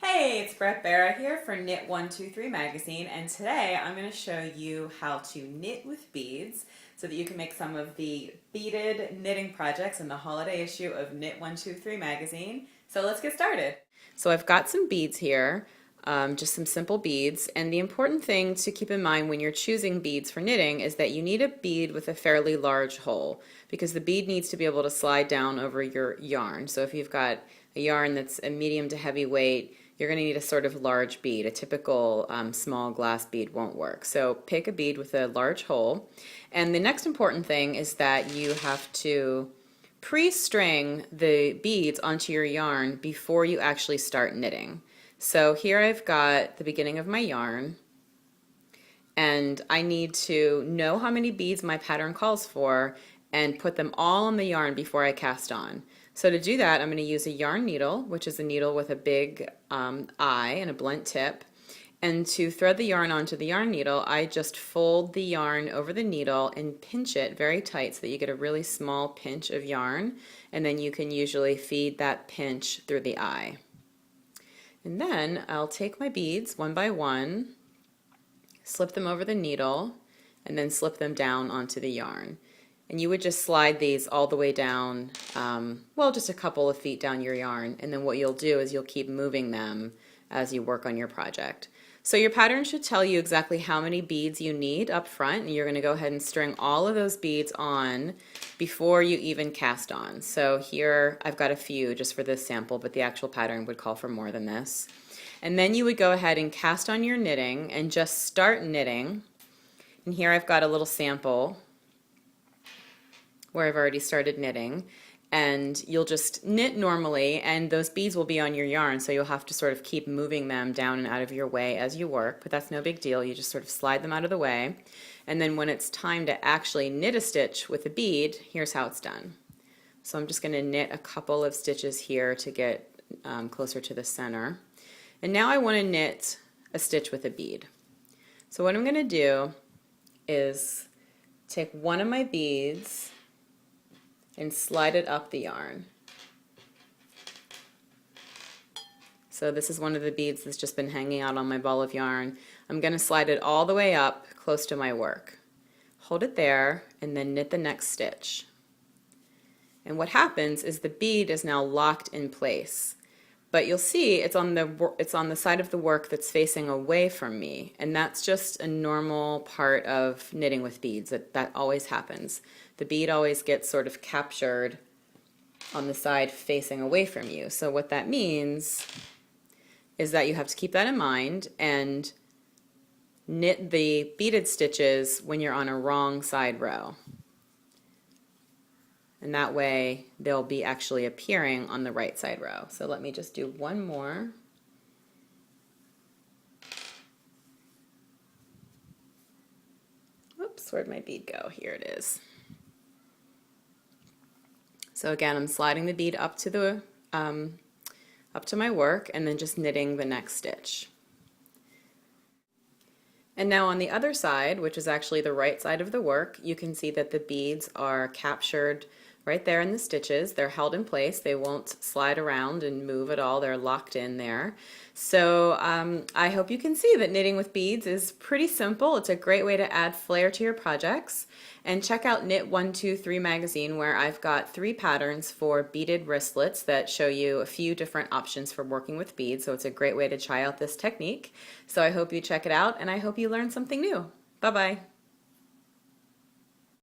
Hey, it's Brett Barra here for knit123 magazine, and today I'm going to show you how to knit with beads so that you can make some of the beaded knitting projects in the holiday issue of knit123 magazine. So let's get started. So I've got some beads here, just some simple beads, and the important thing to keep in mind when you're choosing beads for knitting is that you need a bead with a fairly large hole because the bead needs to be able to slide down over your yarn. So if you've got a yarn that's a medium to heavy weight, you're going to need a sort of large bead. A typical small glass bead won't work. So pick a bead with a large hole. And the next important thing is that you have to pre-string the beads onto your yarn before you actually start knitting. So here I've got the beginning of my yarn, and I need to know how many beads my pattern calls for and put them all on the yarn before I cast on. So to do that, I'm going to use a yarn needle, which is a needle with a big eye and a blunt tip. And to thread the yarn onto the yarn needle, I just fold the yarn over the needle and pinch it very tight so that you get a really small pinch of yarn, and then you can usually feed that pinch through the eye. And then I'll take my beads one by one, slip them over the needle, and then slip them down onto the yarn. And you would just slide these all the way down, well, just a couple of feet down your yarn, and then what you'll do is you'll keep moving them as you work on your project. So your pattern should tell you exactly how many beads you need up front, and you're going to go ahead and string all of those beads on before you even cast on. So here I've got a few just for this sample, but the actual pattern would call for more than this. And then you would go ahead and cast on your knitting and just start knitting. And here I've got a little sample where I've already started knitting, and you'll just knit normally and those beads will be on your yarn, so you'll have to sort of keep moving them down and out of your way as you work, but that's no big deal. You just sort of slide them out of the way, and then when it's time to actually knit a stitch with a bead, here's how it's done. So I'm just going to knit a couple of stitches here to get closer to the center, and now I want to knit a stitch with a bead. So what I'm going to do is take one of my beads and slide it up the yarn. So this is one of the beads that's just been hanging out on my ball of yarn. I'm going to slide it all the way up close to my work. Hold it there and then knit the next stitch. And what happens is the bead is now locked in place. But you'll see it's on the side of the work that's facing away from me, and that's just a normal part of knitting with beads. That always happens. The bead always gets sort of captured on the side facing away from you. So what that means is that you have to keep that in mind and knit the beaded stitches when you're on a wrong side row. And that way they'll be actually appearing on the right side row. So let me just do one more. Oops, where'd my bead go? Here it is. So again, I'm sliding the bead up to my work and then just knitting the next stitch. And now on the other side, which is actually the right side of the work, you can see that the beads are captured right there in the stitches. They're held in place. They won't slide around and move at all. They're locked in there. So I hope you can see that knitting with beads is pretty simple. It's a great way to add flair to your projects. And check out knit123 magazine, where I've got 3 patterns for beaded wristlets that show you a few different options for working with beads. So it's a great way to try out this technique. So I hope you check it out, and I hope you learn something new. Bye-bye.